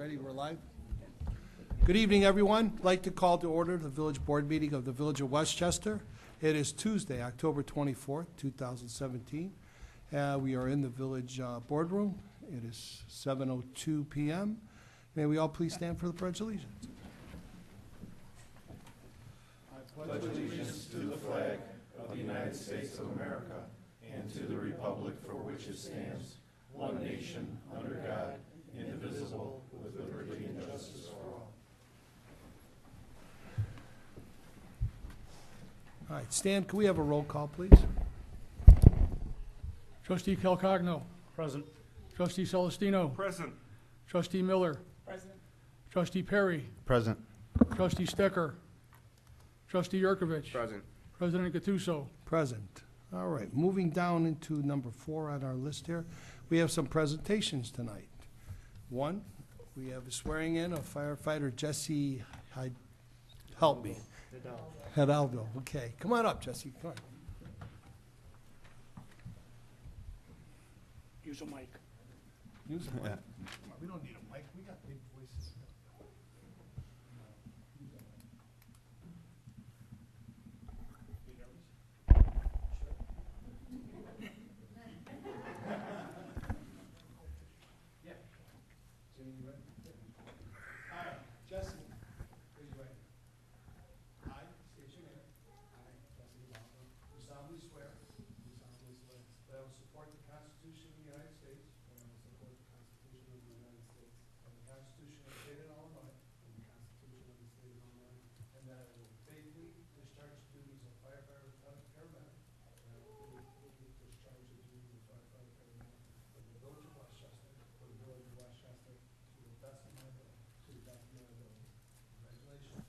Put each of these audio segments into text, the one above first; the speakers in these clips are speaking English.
Ready? We're live. Good evening, everyone. I'd like to call to order the village board meeting of the Village of Westchester. It is Tuesday, October 24th, 2017. We are in the village boardroom. It is 7:02 p.m. May we all please stand for the Pledge of Allegiance. I pledge allegiance to the flag of the United States of America and to the republic for which it stands, one nation, under God, indivisible, with liberty and justice for all. All right, Stan, can we have a roll call, please? Trustee Calcagno. Present. Trustee Celestino. Present. Trustee Miller. Present. Trustee Perry. Present. Trustee Stecker. Trustee Yurkovich. Present. President Gattuso. Present. All right, moving down into number 4 on our list here, we have some presentations tonight. One, we have a swearing in of firefighter Jesse, help me. Hidalgo. Okay, come on up, Jesse. Come on. Use a mic. Use the mic. Come on, we don't need a mic. We got big voices. Yeah. Jimmy, you ready? All right, Jesse. Raise your right hand. I state your name. I, Jesse Hidalgo, do solemnly swear that I will support the Constitution of the United States. And I will support the Constitution of the United States. And the Constitution of the State of Illinois. And the Constitution of the State of Illinois. And that I will faithfully discharge the duties of firefighter paramedic. And I will faithfully discharge the duties of firefighter paramedic for the Village of Westchester. For the Village of Westchester. To the best of my ability. To the best of my ability. Congratulations.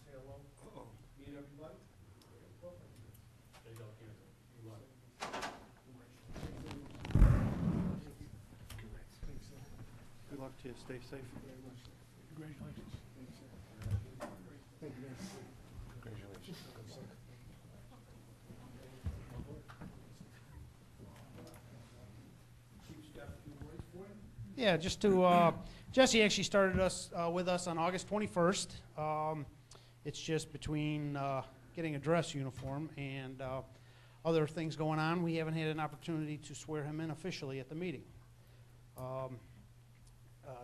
Say hello. Meet everybody. Good luck to you. Stay safe. Congratulations. Thank you, guys. Congratulations. Chief's got a few words for you. Yeah, just to, Jesse actually started us with us on August 21st. It's just between getting a dress uniform and other things going on, we haven't had an opportunity to swear him in officially at the meeting.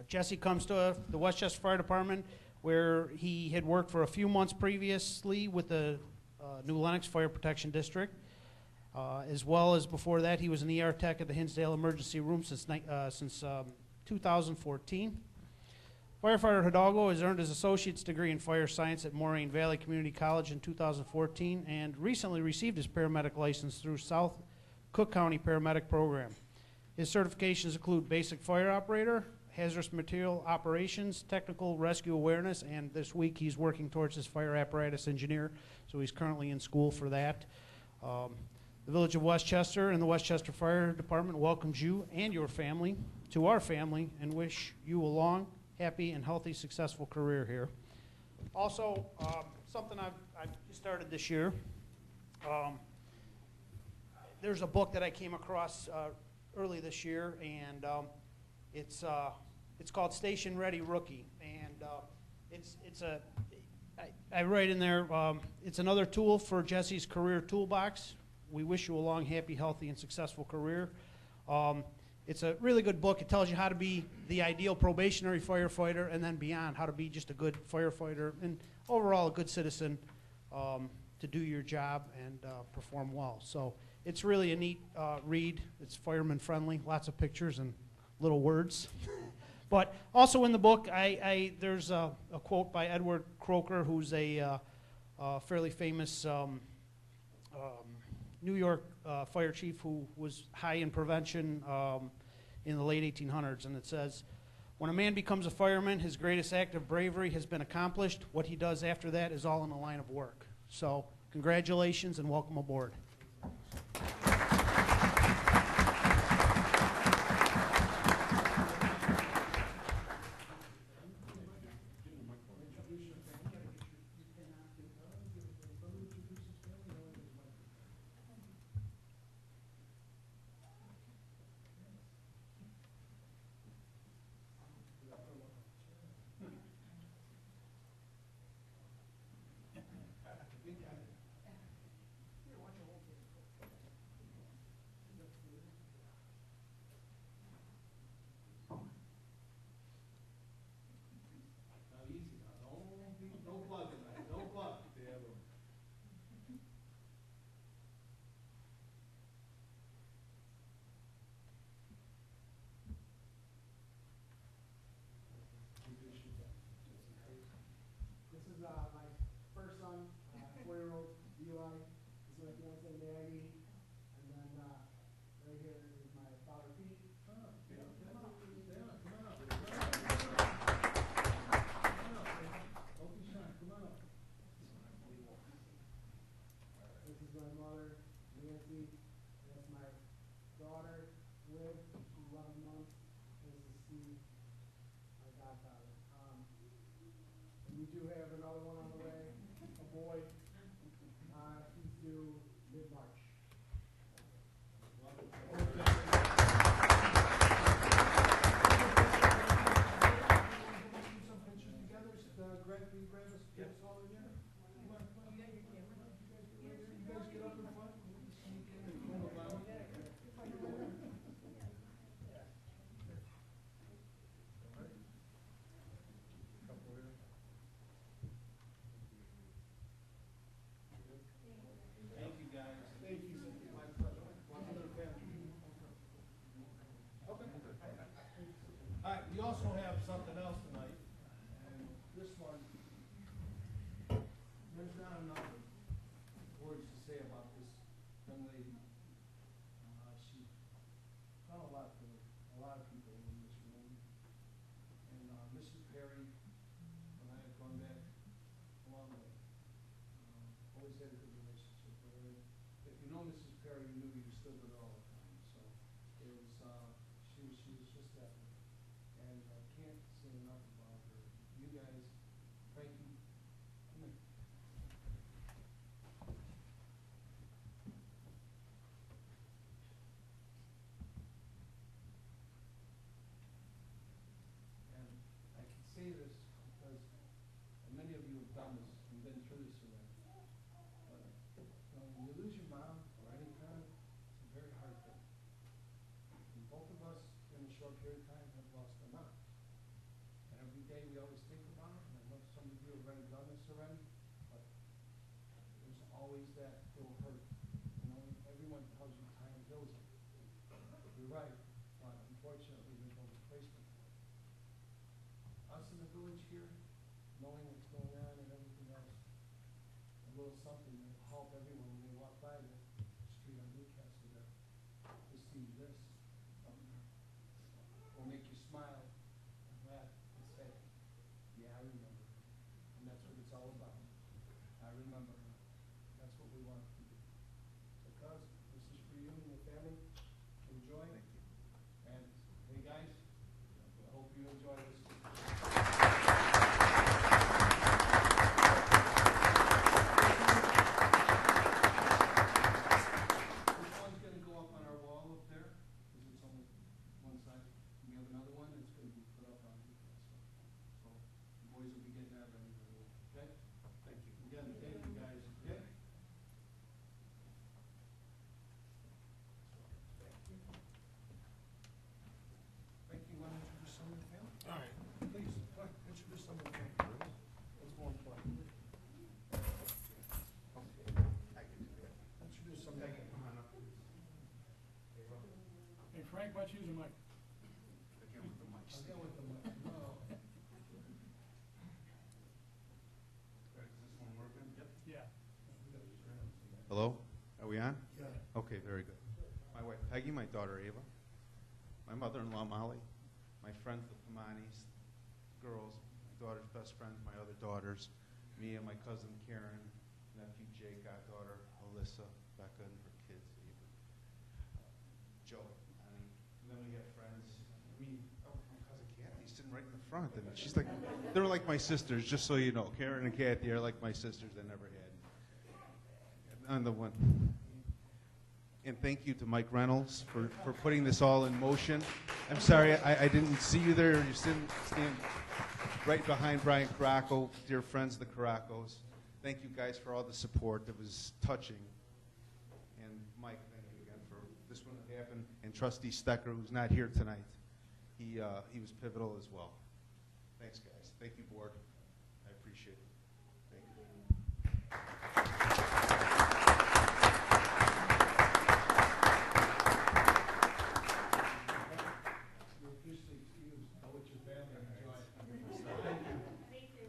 Jesse comes to the Westchester Fire Department, where he had worked for a few months previously with the New Lenox Fire Protection District. As well as before that, he was an ER tech at the Hinsdale Emergency Room since 2014. Firefighter Hidalgo has earned his associate's degree in fire science at Moraine Valley Community College in 2014 and recently received his paramedic license through South Cook County Paramedic Program. His certifications include basic fire operator, hazardous material operations, technical rescue awareness, and this week he's working towards his fire apparatus engineer, so he's currently in school for that. The Village of Westchester and the Westchester Fire Department welcomes you and your family to our family and wish you a long, happy, and healthy, successful career here. Also, something I've started this year, there's a book that I came across early this year, and it's called Station Ready Rookie, and I write in there, it's another tool for Jesse's career toolbox. We wish you a long, happy, healthy, and successful career. It's a really good book. It tells you how to be the ideal probationary firefighter and then beyond, how to be just a good firefighter and overall a good citizen to do your job and perform well. So it's really a neat read. It's fireman friendly, lots of pictures and little words. But also in the book, there's a quote by Edward Croker, who's a fairly famous New York fire chief who was high in prevention in the late 1800s, and it says, "When a man becomes a fireman, his greatest act of bravery has been accomplished. What he does after that is all in the line of work." So congratulations and welcome aboard. Introduce my first son, 4-year-old Eli. This is my fiance Maggie. And then right here is my father Pete. Come on up. Come on up. Don't be shy. Come on up. This is my mother, Nancy. That's my daughter, Liv. She's 11 months. This is Steve, my godfather. And we do have another one on the way, a boy. He's due mid-March. Some pictures together. Greg, can you grab us, get us all in here? Come on, come on. You guys get right here. You guys get up in front. Thank you, guys. Thank you, my pleasure. Welcome to the family. Okay. All right, we also have something else tonight, and this one, there's not enough words to say about this young lady. She's done a lot for a lot of people in this room. And Mrs. Perry and I have gone back a long way. Always had a good relationship with her. If you know Mrs. Perry, you knew you stood with her all the time. So it was, she was just that way. And I can't say enough about her. You guys, thank you. Come here. And I can say this because many of you have done this and been through this already. But when you lose your mom or any parent, it's a very hard thing. And both of us, in a short period of time, have lost our moms. And every day we always think about it, and I know some of you have already done this already, but there's always that little hurt. You know, everyone tells you time heals it. You're right, but unfortunately, there's no replacement for it. Us in the village here, knowing what's going on and everything else, a little something that will help everyone when they walk by the street on Newcastle there, to see this up there, will make you smile and laugh and say, yeah, I remember her. And that's what it's all about. I remember her. That's what we want to do. Because this is for you and your family to enjoy. Thank you. And hey guys, I hope you enjoy this. This one's going to go up on our wall up there, because it's only one side. We have another one that's going to be put up on Newcastle. So the boys will be getting that ready for you. Okay? Thank you. Again, thank you guys. Okay? Frankie, you want to introduce some of the family? All right. Please, go ahead, introduce some of the family. Let's go on play. Introduce some of the family. Come on up. Hey, Frank, why don't you use the mic? Again with the mic. Again with the mic. No. Yeah. Hello? Are we on? Yeah. Okay, very good. My wife Peggy, my daughter Ava, my mother-in-law Molly, my friends the Pamanis, girls, my daughter's best friends, my other daughters, me and my cousin Karen, nephew Jake, goddaughter Alyssa, Becca, and her kids, Ava, Joe, Annie. And then we have friends. My cousin Kathy's sitting right in the front, and she's like, they're like my sisters, just so you know. Karen and Kathy are like my sisters I never had. On the one. And thank you to Mike Reynolds for putting this all in motion. I'm sorry, I didn't see you there. You stand right behind Brian Caraco, dear friends, the Caracos. Thank you guys for all the support. It was touching. And Mike, thank you again for this one to happen. And Trustee Stecker, who's not here tonight, he was pivotal as well. Thanks, guys. Thank you, board. I appreciate it. Thank you. You're officially excused. Go with your family and enjoy. Thank you. Thank you.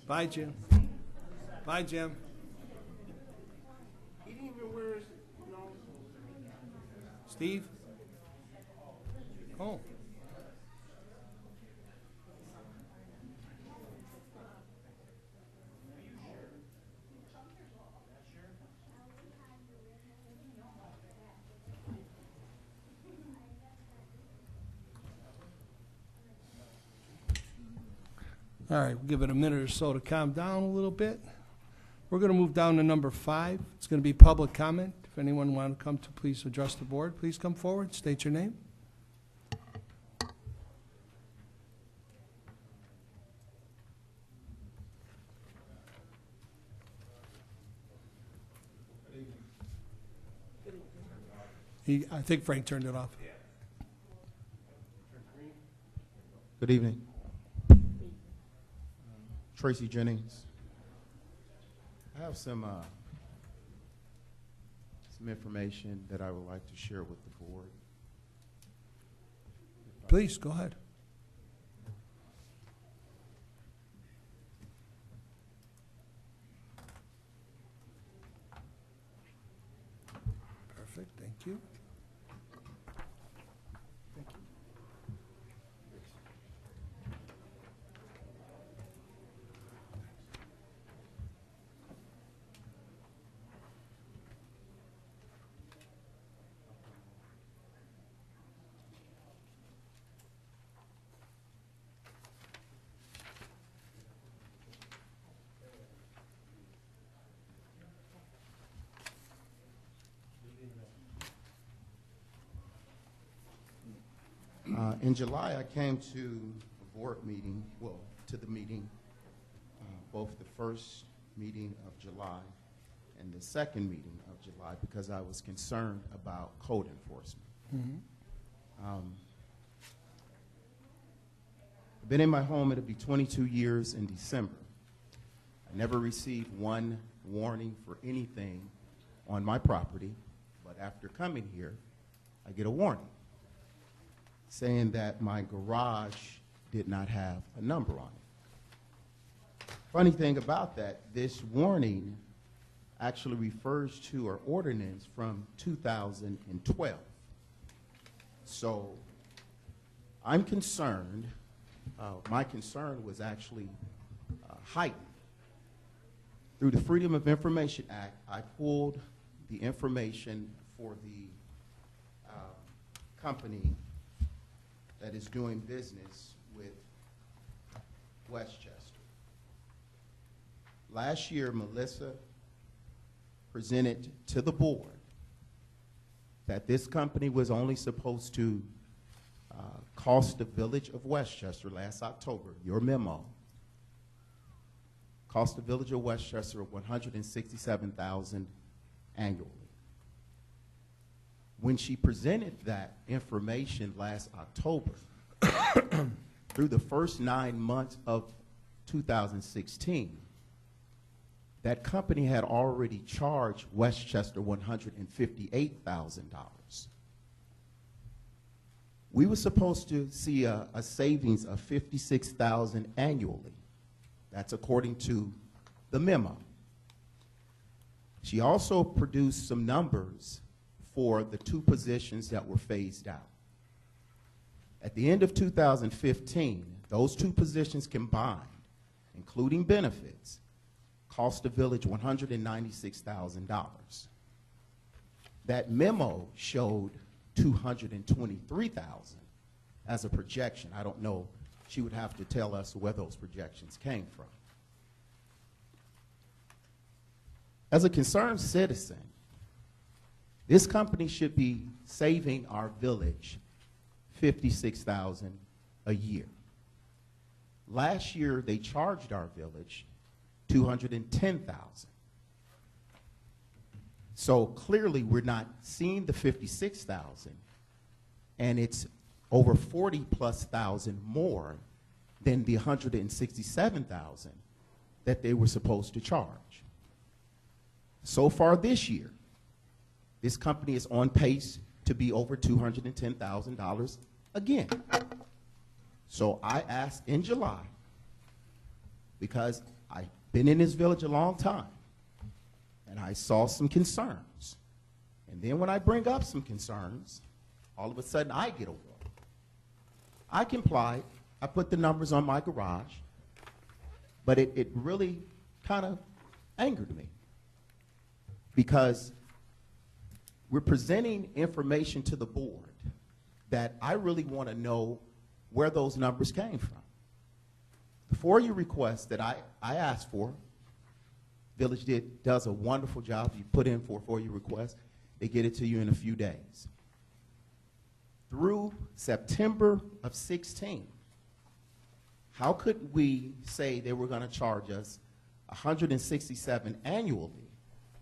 Bye, Jim. Bye, Jim. He didn't even wear his, Steve? Oh. All right, we'll give it a minute or so to calm down a little bit. We're going to move down to number 5. It's going to be public comment. If anyone wants to come to please address the board, please come forward, state your name. I think Frank turned it off. Good evening. Tracy Jennings. I have some information that I would like to share with the board. Please, go ahead. Perfect, thank you. In July, I came to a board meeting, well, to the meeting, both the first meeting of July and the second meeting of July, because I was concerned about code enforcement. I've been in my home, it'll be 22 years in December. I never received one warning for anything on my property, but after coming here, I get a warning saying that my garage did not have a number on it. Funny thing about that, this warning actually refers to our ordinance from 2012. So I'm concerned, my concern was actually heightened. Through the Freedom of Information Act, I pulled the information for the company that is doing business with Westchester. Last year, Melissa presented to the board that this company was only supposed to cost the village of Westchester last October, your memo, cost the village of Westchester $167,000 annually. When she presented that information last October, through the first 9 months of 2016, that company had already charged Westchester $158,000. We were supposed to see a savings of $56,000 annually. That's according to the memo. She also produced some numbers for the 2 positions that were phased out. At the end of 2015, those 2 positions combined, including benefits, cost the village $196,000. That memo showed $223,000 as a projection. I don't know, she would have to tell us where those projections came from. As a concerned citizen, this company should be saving our village $56,000 a year. Last year, they charged our village $210,000. So clearly, we're not seeing the $56,000, and it's over $40,000+ more than the $167,000 that they were supposed to charge. So far this year, this company is on pace to be over $210,000 again. So I asked in July, because I've been in this village a long time, and I saw some concerns. And then when I bring up some concerns, all of a sudden I get a warning. I complied. I put the numbers on my garage, but it really kind of angered me because we're presenting information to the board that I really want to know where those numbers came from. The FOIA request that I asked for, Village does a wonderful job. You put in for a FOIA request, they get it to you in a few days. Through September of 16, how could we say they were going to charge us $167 annually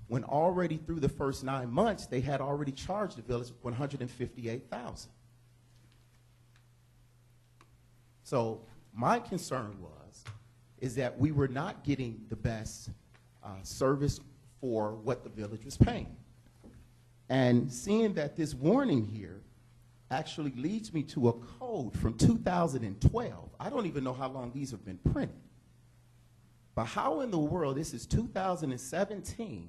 when already through the first 9 months they had already charged the village $158,000? So my concern is that we were not getting the best service for what the village was paying. And seeing that this warning here actually leads me to a code from 2012. I don't even know how long these have been printed. But how in the world, this is 2017,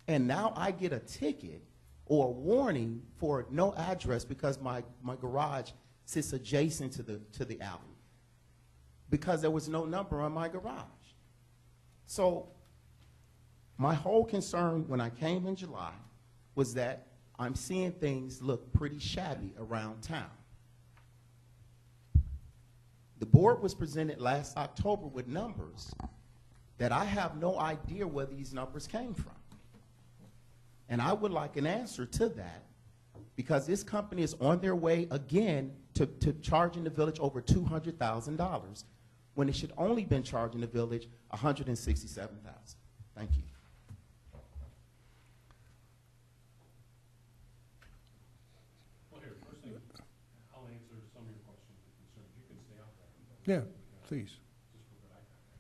and now I get a ticket or a warning for no address because my garage sits adjacent to the alley because there was no number on my garage. So my whole concern when I came in July was that I'm seeing things look pretty shabby around town. The board was presented last October with numbers that I have no idea where these numbers came from. And I would like an answer to that because this company is on their way again to charging the village over $200,000 when it should only been charging the village $167,000. Thank you. Yeah, please. Just for good eye contact.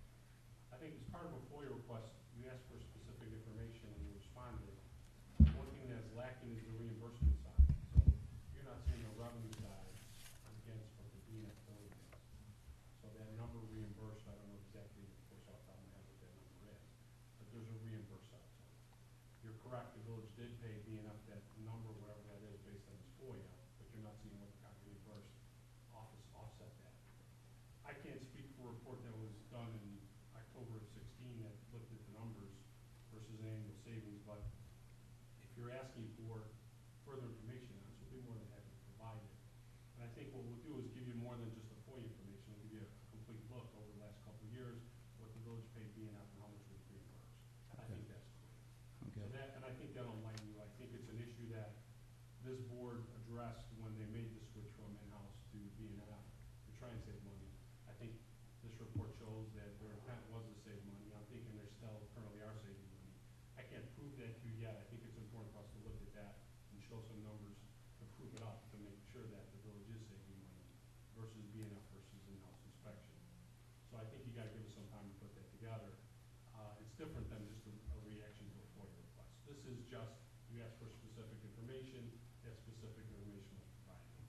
I think as part of a FOIA request, you ask for specific information and you responded. One thing that's lacking is the reimbursement side. So you're not seeing a revenue side against what the BNF billing is. So that number reimbursed, I don't know exactly, of course, off the top of my head what that number is, but there's a reimbursed side. So you're correct, the village did pay BNF that number, whatever that is, based on this FOIA, but you're not seeing what got reimbursed offset that. I can't speak for a report that was done in October of 16 that looked at the numbers versus annual savings, but if you're asking for further information on this, we'll be more than happy to provide it. And I think what we'll do is give you more than just the FOIA information. We'll give you a complete look over the last couple of years, what the village paid BNF and how much was reimbursed. I think that's great. Okay. So that, and I think that'll enlighten you. I think it's an issue that this board addressed when they made the switch from in-house to BNF to try and save money. I think this report shows that their intent was to save money. I'm thinking they still currently are saving money. I can't prove that to you yet. I think it's important for us to look at that and show some numbers to prove it up, to make sure that the village is saving money versus BNF versus in-house inspection. So I think you gotta give us some time to put that together. It's different than just a reaction to a FOIA request. This is just, you ask for specific information, that specific information was provided.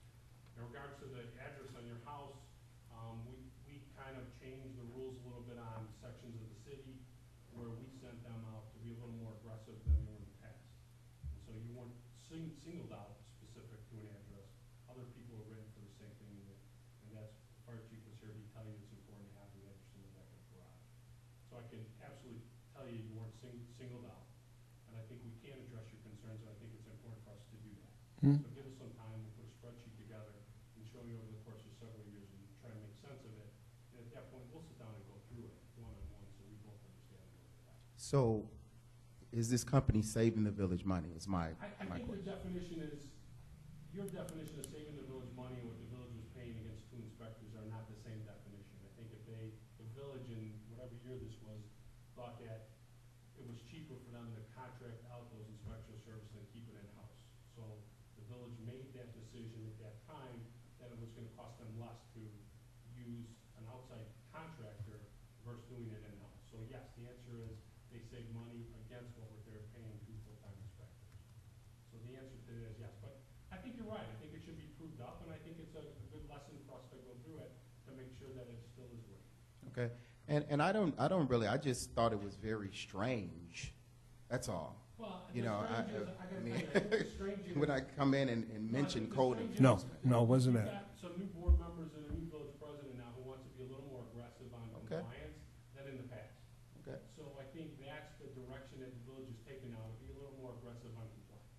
In regards to the address on your house, we kind of changed the rules a little bit on sections of the city where we sent them out to be a little more aggressive than they were in the past. And so you weren't singled out specific to an address. Other people were written for the same thing, and that's, the fire chief was here, he'd tell you it's important to have the address in the back of the garage. So I can absolutely tell you you weren't singled out, and I think we can address your concerns, and I think it's important for us to do that. So give us some time, we'll put a spreadsheet together and show you over the course of several years and try to make sense of it. And at that point, we'll sit down and go through it one-on-one so we both understand a little bit better. So is this company saving the village money is my I think the definition is, your definition of saving the village money and what the village was paying against two inspectors are not the same definition. I think if the village in whatever year this was, thought that it was cheaper for them to contract out those inspection services than keep it in-house. So the village made that decision at that time that it was gonna cost them less to use an outside contractor versus doing it in-house. So yes, the answer is they save money against what they're paying two full-time inspectors. So the answer to that is yes, but I think you're right. I think it should be proved up, and I think it's a good lesson for us to go through it to make sure that it still is working. okay. And I don't really, I just thought it was very strange. That's all. Well, You the know, strange is, I I gotta mean, tell you, I think the strange is. when I come in and mention the code strange is- enforcement. No, it wasn't We've that. got some new board members and a new village president now who wants to be a little more aggressive on Okay. compliance than in the past. Okay. So I think that's the direction that the village is taking now, to be a little more aggressive on compliance.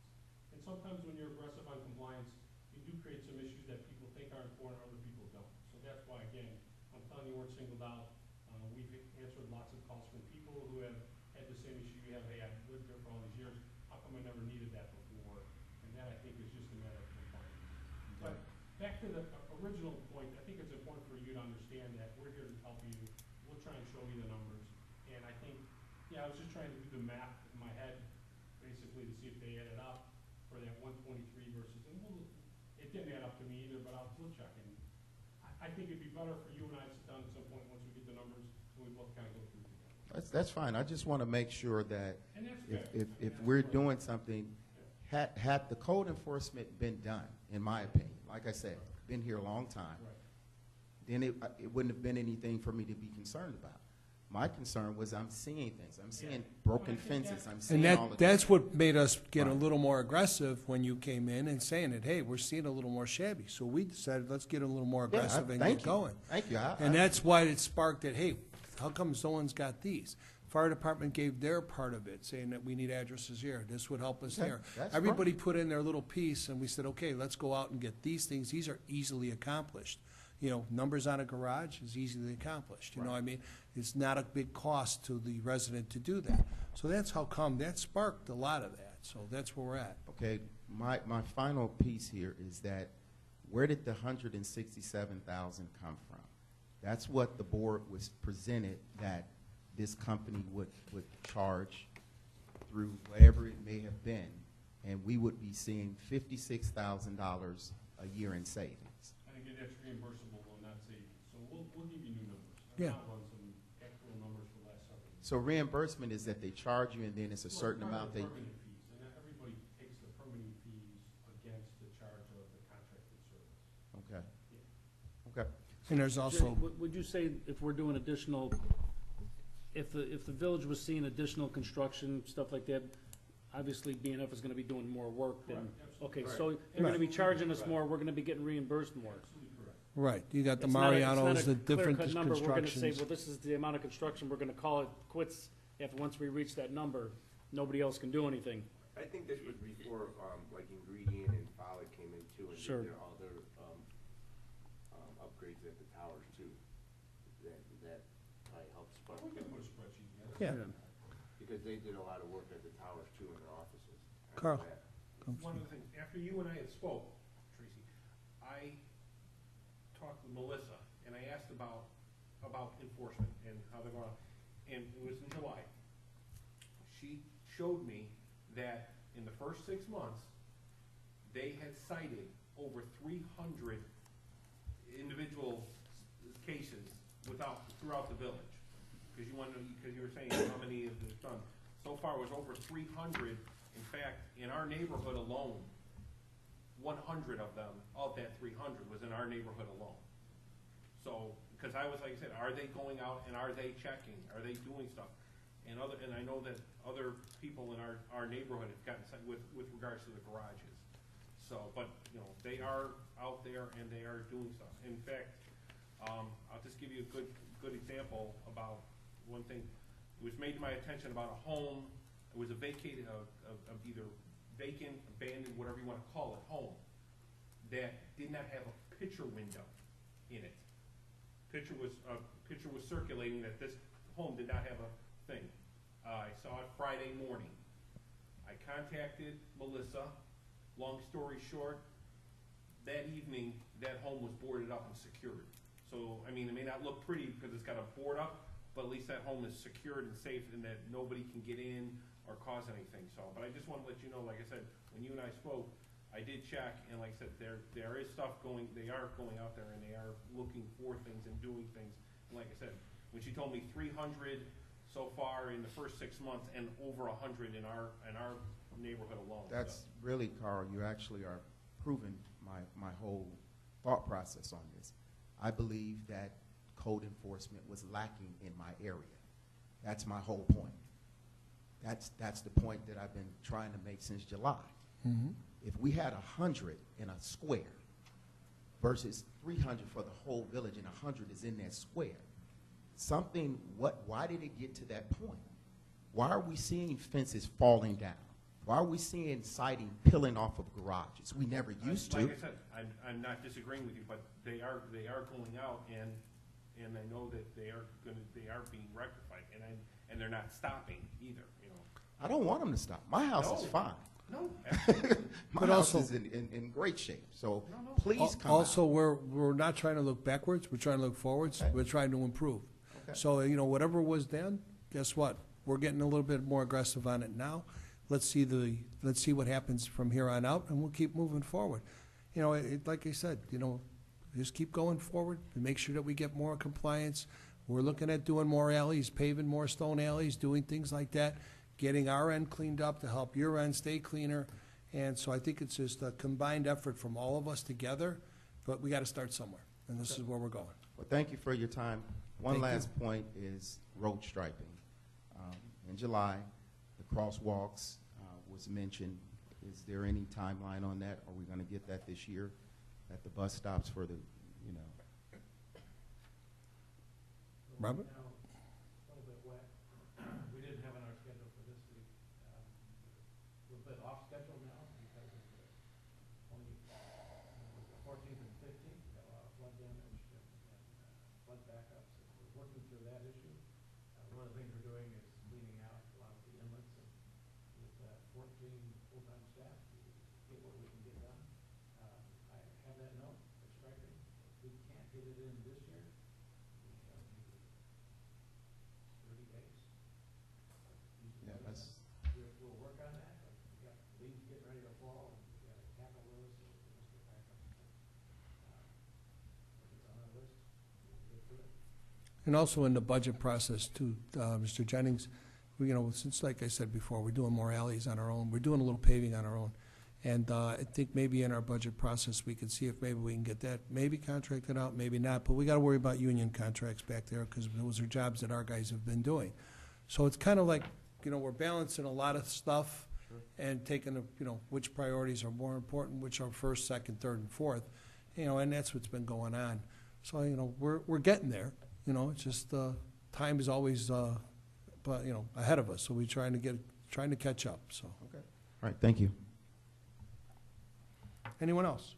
And sometimes when you're aggressive on compliance, you do create some issues that people think are important, other people don't. So that's why, again, I'm telling you, we're singled out. We've answered lots of calls from people who have had the same issue you have. Hey, I've lived here for all these years. How come I never needed that before? And that, I think, is just a matter of compliance. But back to the original point, I think it's important for you to understand that we're here to help you. We'll try and show you the numbers. And I think, yeah, I was just trying to do the math in my head, basically, to see if they added up for that 123 versus, and it didn't add up to me either, but we'll check. And I think it'd be better for you and I to sit down at some point once we get the numbers, and we both kind of go through together. That's fine. I just want to make sure that And that's if fair. we're doing something, had the code enforcement been done, in my opinion, like I said, been here a long time, Right. then it wouldn't have been anything for me to be concerned about. My concern was I'm seeing things. I'm seeing broken fences. I'm seeing And all the that's things. what made us get a Right. little more aggressive when you came in and saying that, hey, we're seeing a little more shabby. So we decided, let's get a little more Yeah, aggressive and thank get you. going. Thank you. And that's why it sparked that, hey, how come no one's got these? Fire department gave their part of it, saying that we need addresses here. This would help us Okay, there. that's Everybody put in their little piece, and we said, okay, let's go out and get these things. These are easily accomplished. You know, numbers on a garage is easily accomplished. You know what I mean? It's not a big cost to the resident to do that. So that's how come, that sparked a lot of that. So that's where we're at. Okay, my final piece here is that where did the 167,000 come from? That's what the board was presented that this company would charge through whatever it may have been, and we would be seeing $56,000 a year in savings. And again, that's reimbursable, though, not savings. So we'll give you new numbers. Yeah. I'll run some actual numbers for the last several years. So reimbursement is that they charge you and then it's a certain Well, amount part they, of the permitting fees, and everybody takes the permitting fees against the charge of the contracted service. okay. Okay. And there's also, Would you say if we're doing additional, if the village was seeing additional construction, stuff like that, obviously BNF is gonna be doing more work than, Correct, absolutely. okay, so they're gonna be charging us more, we're gonna be getting reimbursed more. Absolutely correct. right, you got the It's not a- it's not Marianos, a the different clear-cut number. We're gonna say, constructions. well, this is the amount of construction, we're gonna call it quits, once we reach that number, nobody else can do anything. I think this was before, like Ingredient and Follett came in too, and Sure. did all their, upgrades at the towers too. That probably helps spark, We can put a spreadsheet together. Yeah. because they did a lot of work at the towers too in their offices. after Carl. that. One of the things, after you and I had spoke, Tracy, I talked with Melissa, and I asked about enforcement and how they're going, and it was in July. She showed me that in the first 6 months, they had cited over 300 individual cases throughout the village. Because you were saying how many of this done. So far, it was over 300. In fact, in our neighborhood alone, 100 of them, of that 300, was in our neighborhood alone. So, because I was, like I said, are they going out and are they checking? Are they doing stuff? And I know that other people in our neighborhood have gotten some with regards to the garages. So, but, you know, they are out there and they are doing stuff. In fact, I'll just give you a good example about one thing. It was made to my attention about a home. It was a vacated, either vacant, abandoned, whatever you want to call it, home that did not have a picture window in it. Picture was circulating that this home did not have a thing. I saw it Friday morning. I contacted Melissa. Long story short, that evening, that home was boarded up and secured. So, I mean, it may not look pretty because it's got a board up, but at least that home is secured and safe and that nobody can get in or cause anything. So, but I just want to let you know, like I said, when you and I spoke, I did check, and like I said, there is stuff going, they are going out there and they are looking for things and doing things. And like I said, when she told me 300 so far in the first 6 months and over 100 in our neighborhood alone. That's really, Carl, you actually are proving my whole thought process on this. I believe that code enforcement was lacking in my area. That's my whole point. That's the point that I've been trying to make since July. If we had 100 in a square versus 300 for the whole village and 100 is in that square, why did it get to that point? Why are we seeing fences falling down? Why are we seeing siding peeling off of garages? We never used to. Like I said, I'm not disagreeing with you, but they are going out, and I know that they are being rectified, and they're not stopping either, you know. I don't want them to stop. My house is No. fine. No, absolutely. My But house also- is in great shape. So No, no. please come Also, out. we're not trying to look backwards, we're trying to look forwards, Okay. we're trying to improve. Okay. So, whatever was then, guess what? We're getting a little bit more aggressive on it now. Let's see what happens from here on out, and we'll keep moving forward. Like I said, just keep going forward and make sure that we get more compliance. We're looking at doing more alleys, paving more stone alleys, doing things like that, getting our end cleaned up to help your end stay cleaner. And so I think it's just a combined effort from all of us together, but we got to start somewhere, and this is where we're going. Well, thank you for your time. One Thank you. last point is road striping. In July, the crosswalks was mentioned. Is there any timeline on that? Are we going to get that this year at the bus stops for the, Robert? A little bit wet. We didn't have on our schedule for this week. A little bit off schedule now because of the 14th and 15th. We got a lot of flood damage and flood backups. We're working through that issue. One of the things we're doing is cleaning out a lot of the inlets, and with 14 full-time staff, we get what we can get done. I have that note for striping. If we can't get it in this year, we shall need 30 days. yeah, that's, We'll work on that, but we got leaves getting ready to fall, and we gotta tackle those, so we must get back up. If it's on our list, we'll get to it. And also in the budget process too, Mr. Jennings, since like I said before, we're doing more alleys on our own, we're doing a little paving on our own. And I think maybe in our budget process, we could see if maybe we can get that, maybe contracted out, maybe not, but we gotta worry about union contracts back there, because those are jobs that our guys have been doing. So it's kind of like, we're balancing a lot of stuff and taking, which priorities are more important, which are first, second, third, and fourth, and that's what's been going on. So, we're getting there, it's just, time is always, ahead of us, so we're trying to catch up, so. okay. All right, thank you. Anyone else?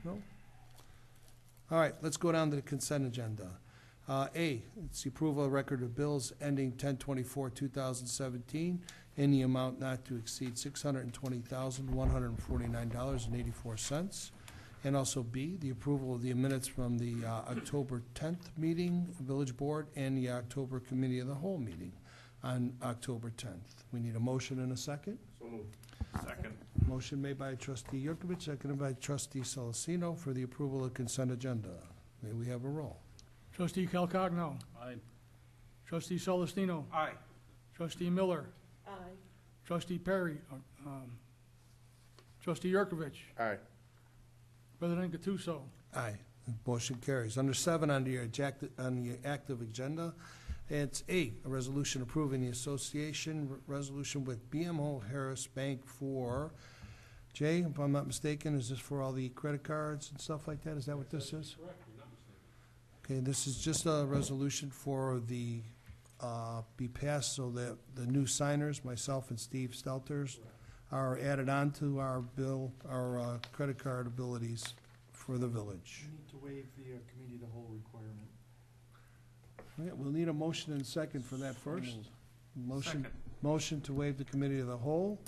No? All right, let's go down to the consent agenda. A, it's the approval of record of bills ending 10/24/2017 in the amount not to exceed $620,149.84. And also B, the approval of the minutes from the October 10th meeting, Village Board, and the October Committee of the Whole meeting on October 10th. We need a motion and a second. So moved. Second. Motion made by trustee Yurkovich, seconded by trustee Celestino for the approval of consent agenda. May we have a roll? Trustee Calcagno. Aye. Trustee Celestino. Aye. Trustee Miller. Aye. Trustee Perry. Trustee Yurkovich. Aye. President Gattuso. Aye. Motion carries. Under 7 on the active agenda, it's A, a resolution approving the association resolution with BMO Harris Bank for, Jay, if I'm not mistaken, is this for all the credit cards and stuff like that? Is that what this is? Correct, you're not mistaken. Okay, this is just a resolution for the, be passed so that the new signers, myself and Steve Stelters, are added on to our bill, our credit card abilities for the village. We need to waive the committee of the whole requirement. Okay, we'll need a motion and second for that first. Motion, Second. motion to waive the committee of the whole.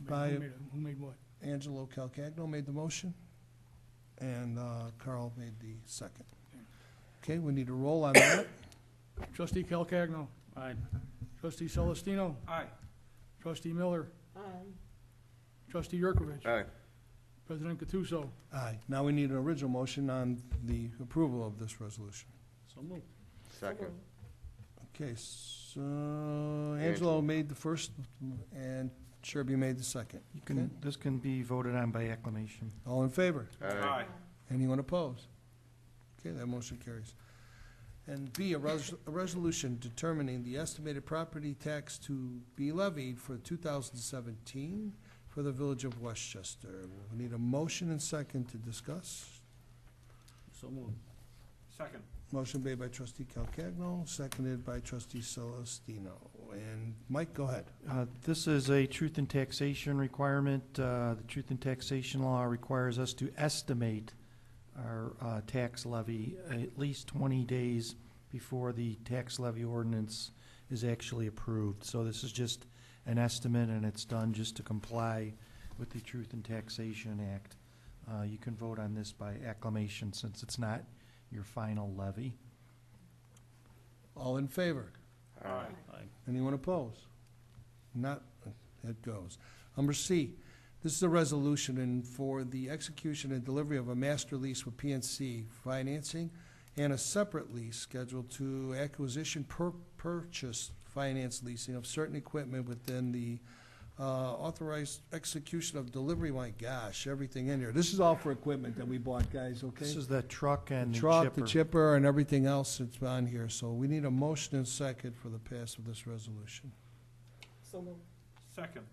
By- Who made what? Angelo Calcagno made the motion, and Carl made the second. Okay, we need a roll on that. Trustee Calcagno. Aye. Trustee Celestino. Aye. Trustee Miller. Aye. Trustee Yurkovich. Aye. President Gattuso. Aye. Now we need an original motion on the approval of this resolution. So moved. Second. Okay, so Angelo made the first, and Sherby made the second. This can be voted on by acclamation. All in favor? Aye. Anyone opposed? Okay, that motion carries. And B, a resolution determining the estimated property tax to be levied for 2017 for the Village of Westchester. We need a motion and second to discuss. So moved. Second. Motion made by trustee Calcagno, seconded by trustee Celestino. And Mike, go ahead. This is a truth in taxation requirement. The truth in taxation law requires us to estimate our tax levy at least 20 days before the tax levy ordinance is actually approved. So this is just an estimate, and it's done just to comply with the Truth in Taxation Act. You can vote on this by acclamation since it's not your final levy. All in favor? Aye. Anyone opposed? Not, it goes. Number C, this is a resolution and for the execution and delivery of a master lease with PNC Financing and a separate lease scheduled to acquisition purchase finance leasing of certain equipment within the authorized execution of delivery. My gosh, everything in here. This is all for equipment that we bought, guys, okay? This is the truck and The the truck, chipper. the chipper, and everything else that's on here. So we need a motion and second for the pass of this resolution. So moved. Second.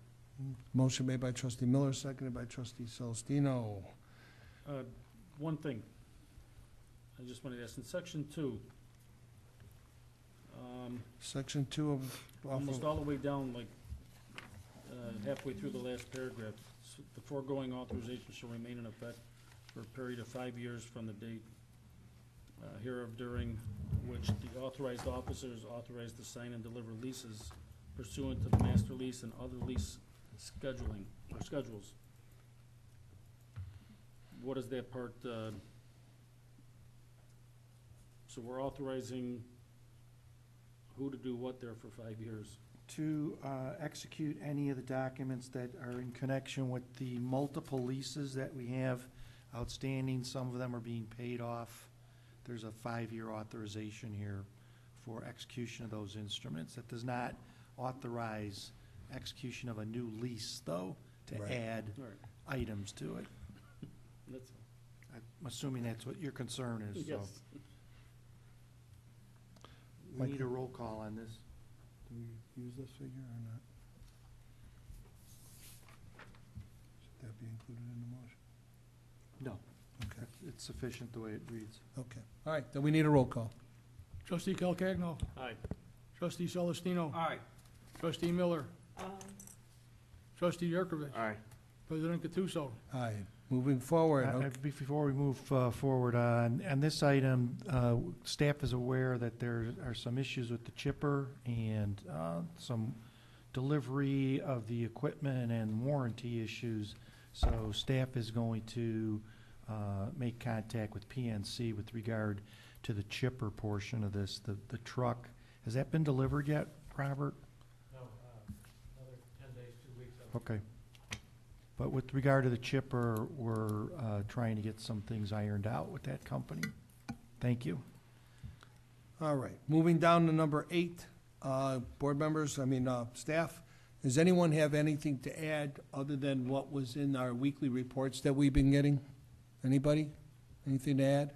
Motion made by trustee Miller, seconded by trustee Celestino. One thing, I just wanted to ask, in section 2, Section 2 of. almost all the way down, like, halfway through the last paragraph, the foregoing authorization shall remain in effect for a period of 5 years from the date hereof, during which the authorized officer is authorized to sign and deliver leases pursuant to the master lease and other lease scheduling, or schedules. What is that part, so we're authorizing who to do what there for 5 years? To execute any of the documents that are in connection with the multiple leases that we have outstanding. Some of them are being paid off. There's a 5-year authorization here for execution of those instruments. That does not authorize execution of a new lease, though, to Right. add All right. items to it. That's, I'm assuming that's what your concern is, so. yes. We need a roll call on this. Do we use this figure or not? Should that be included in the motion? No. Okay, It's sufficient the way it reads. okay. All right, then we need a roll call. Trustee Calcagno. Aye. Trustee Celestino. Aye. Trustee Miller. Trustee Yurkovich. Aye. President Gattuso. Aye. Moving forward, Before we move forward on this item, staff is aware that there are some issues with the chipper and some delivery of the equipment and warranty issues. So staff is going to make contact with PNC with regard to the chipper portion of this. The truck, has that been delivered yet, Robert? No, another 10 days, 2 weeks. Okay. But with regard to the chipper, we're trying to get some things ironed out with that company. Thank you. all right. Moving down to number 8, board members, staff, does anyone have anything to add other than what was in our weekly reports that we've been getting? Anybody? Anything to add?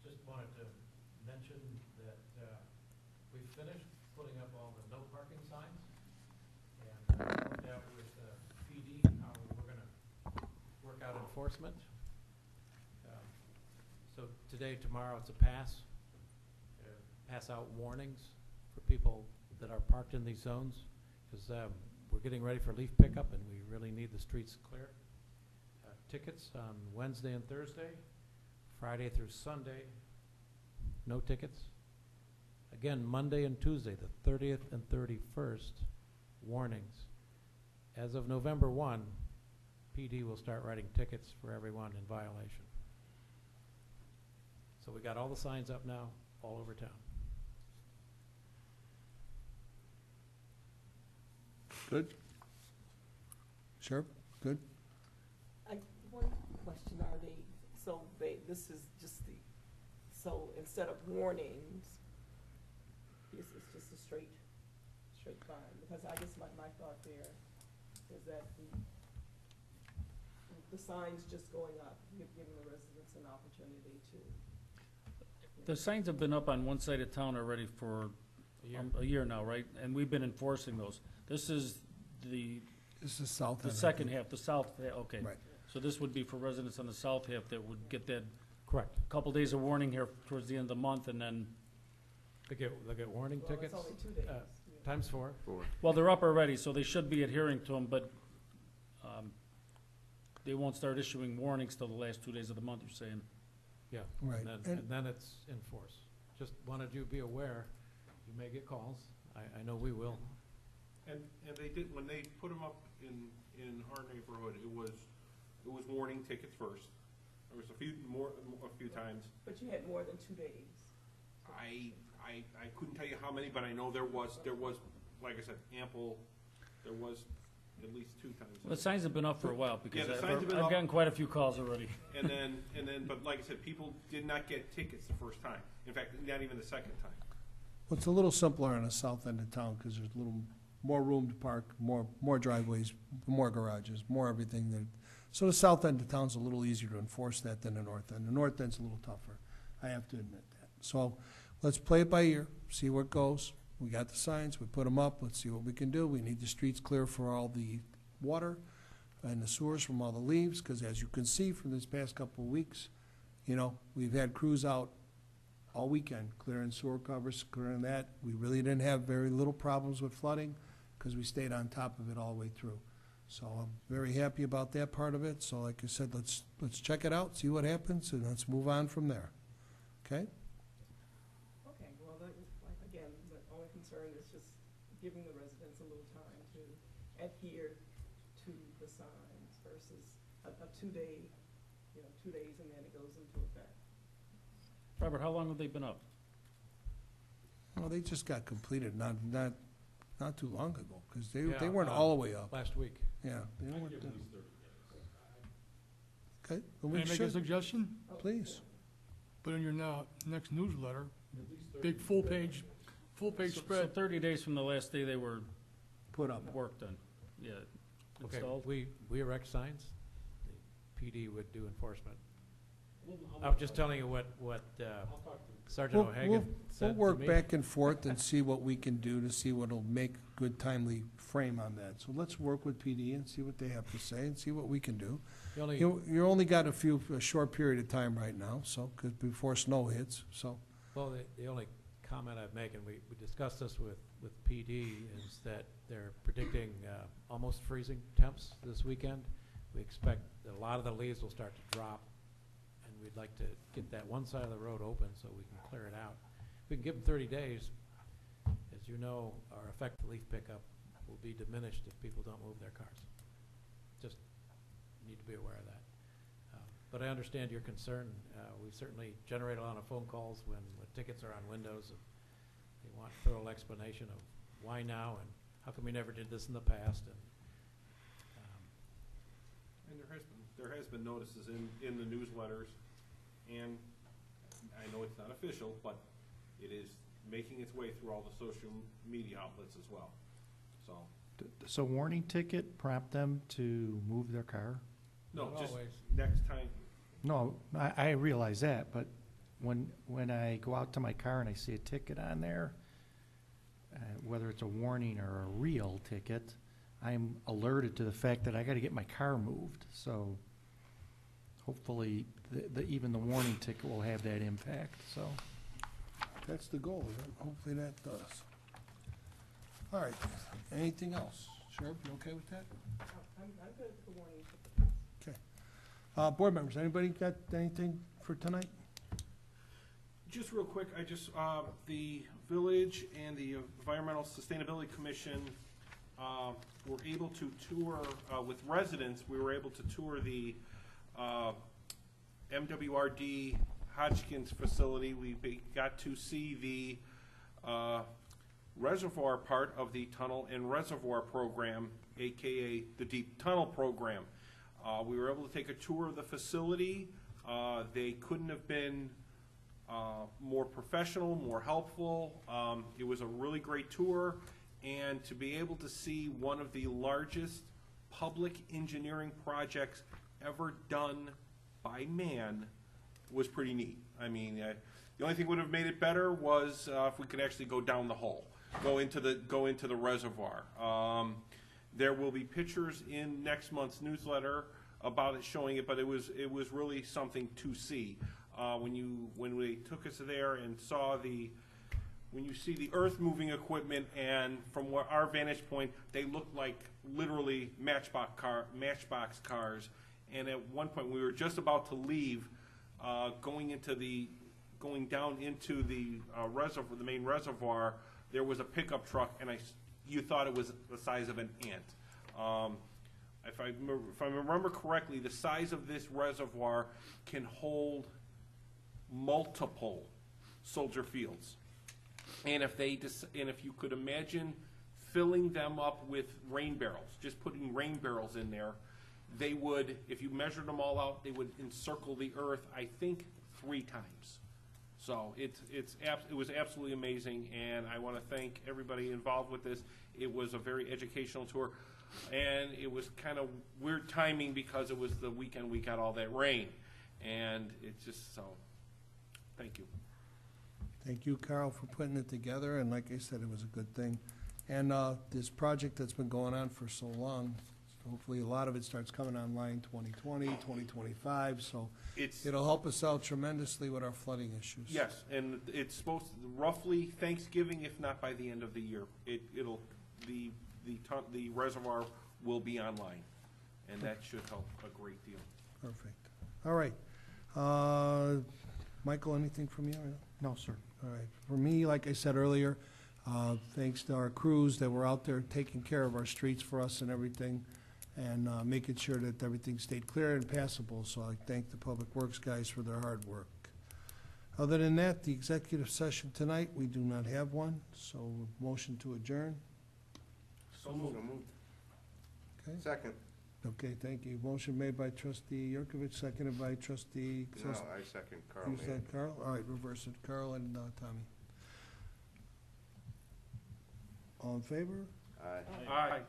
Just wanted to mention that we finished putting up all the no parking signs, and worked out with PD how we're going to work out enforcement. So today, tomorrow, it's a pass out warnings for people that are parked in these zones, because we're getting ready for leaf pickup and we really need the streets clear. Tickets on Wednesday and Thursday, Friday through Sunday, no tickets. Again, Monday and Tuesday, the 30th and 31st, warnings. As of November 1, PD will start writing tickets for everyone in violation. So we got all the signs up now, all over town. Good? Sure, good? One question, are this is just so instead of warnings, this is just a straight fine? Because I guess my thought there is that the signs just going up, giving the residents an opportunity to. The signs have been up on one side of town already for a year now, right? And we've been enforcing those. This is the This is south the end. second half, the south, okay. Right. So this would be for residents on the south half that would get that Correct. couple days of warning here towards the end of the month, and then, They get warning Well, it's tickets, only 2 days. times 4. well, they're up already, so they should be adhering to them, but they won't start issuing warnings till the last 2 days of the month, you're saying? Yeah. Right. And then it's in force. Just wanted you to be aware, you may get calls. I know we will. And they did, when they put them up in our neighborhood, it was warning tickets first. There was a few times. But you had more than 2 days. I couldn't tell you how many, but I know there was, like I said, there was at least 2 times. Well, the signs have been up for a while, because Yeah, the signs have been I've up. gotten quite a few calls already. And then, but like I said, people did not get tickets the first time. In fact, not even the second time. Well, it's a little simpler on the south end of town, because there's a little more room to park, more driveways, more garages, more everything. So the south end of town's a little easier to enforce that than the north end. The north end's a little tougher, I have to admit that. So let's play it by ear, see where it goes. We got the signs, we put them up, let's see what we can do. We need the streets clear for all the water and the sewers from all the leaves, because as you can see from this past couple of weeks, we've had crews out all weekend, clearing sewer covers, clearing that. We really didn't have very little problems with flooding, because we stayed on top of it all the way through. So I'm very happy about that part of it. So like I said, let's check it out, see what happens, and let's move on from there. Okay? Okay, well, again, the only concern is just giving the residents a little time to adhere to the signs versus a 2-day, 2 days and then it goes into effect. Robert, how long have they been up? Well, they just got completed not too long ago, because they Yeah, weren't all the way up. Last week. Yeah, they I'd weren't. give at least 30 days. Okay, well, Can we I make a should, suggestion? please. Put in your next newsletter, At least 30 big full-page So 30 days from the last day they were Put up. worked on, yeah, Okay, installed? we erect signs. The PD would do enforcement. I'll I was just telling you what talk to Sergeant We'll O'Hagan said we'll to work me. back and forth and see what we can do to see what'll make good timely frame on that. So let's work with PD and see what they have to say and see what we can do. The only- You only got a short period of time right now, so, 'cause before snow hits, so. Well, the only comment I'd make, and we discussed this with PD, is that they're predicting almost freezing temps this weekend. We expect that a lot of the leaves will start to drop, and we'd like to get that one side of the road open so we can clear it out. If we can give them 30 days, as you know, our effective leaf pickup will be diminished if people don't move their cars. Just need to be aware of that. But I understand your concern. We certainly generate a lot of phone calls when tickets are on windows. And they want a thorough explanation of why now and how come we never did this in the past. And there has been notices in the newsletters, and I know it's not official, but it is making its way through all the social media outlets as well. So warning ticket prompt them to move their car? No, Not just always. next time, No, I realize that, but when I go out to my car and I see a ticket on there, whether it's a warning or a real ticket, I'm alerted to the fact that I gotta get my car moved. So hopefully, even the warning ticket will have that impact, so. That's the goal, isn't it? Hopefully that does. All right, anything else? Sheriff, you okay with that? I'm good for warning tickets. Okay. Board members, anybody got anything for tonight? just real quick, the village and the Environmental Sustainability Commission were able to tour, with residents, we were able to tour the MWRD Hodgkins facility. We got to see the reservoir part of the tunnel and reservoir program, AKA the deep tunnel program. We were able to take a tour of the facility. They couldn't have been more professional, more helpful. It was a really great tour, and to be able to see one of the largest public engineering projects ever done by man was pretty neat. I mean, the only thing would have made it better was if we could actually go down the hole, go into the reservoir. There will be pictures in next month's newsletter about it, showing it, but it was really something to see. When we took us there and saw when you see the earth moving equipment, and from where our vantage point, they looked like literally matchbox cars. And at one point, we were just about to leave, going down into the reservoir, the main reservoir. There was a pickup truck, and you thought it was the size of an ant. If I remember correctly, the size of this reservoir can hold multiple soldier fields. And if you could imagine filling them up with rain barrels, just putting rain barrels in there, they would, if you measured them all out, they would encircle the earth, I think, 3 times. So it was absolutely amazing, and I want to thank everybody involved with this. It was a very educational tour, and it was kind of weird timing because it was the weekend we got all that rain, and it's just so. Thank you. Thank you, Carl, for putting it together, and like I said, it was a good thing. And this project that's been going on for so long, hopefully a lot of it starts coming online 2020, 2025, so it'll help us out tremendously with our flooding issues. Yes, and it's supposed to roughly Thanksgiving, if not by the end of the year. The reservoir will be online, and that should help a great deal. Perfect. All right. Michael, anything from you? No, sir. All right. For me, like I said earlier, thanks to our crews that were out there taking care of our streets for us and everything, and making sure that everything stayed clear and passable. So I thank the Public Works guys for their hard work. Other than that, the executive session tonight, we do not have one, so motion to adjourn. So moved. Okay. Second. Okay, thank you. Motion made by trustee Yurkovich, seconded by trustee. No, I second Carl. You said Carl? All right, reverse it. Carl and Tommy. All in favor? Aye. Aye.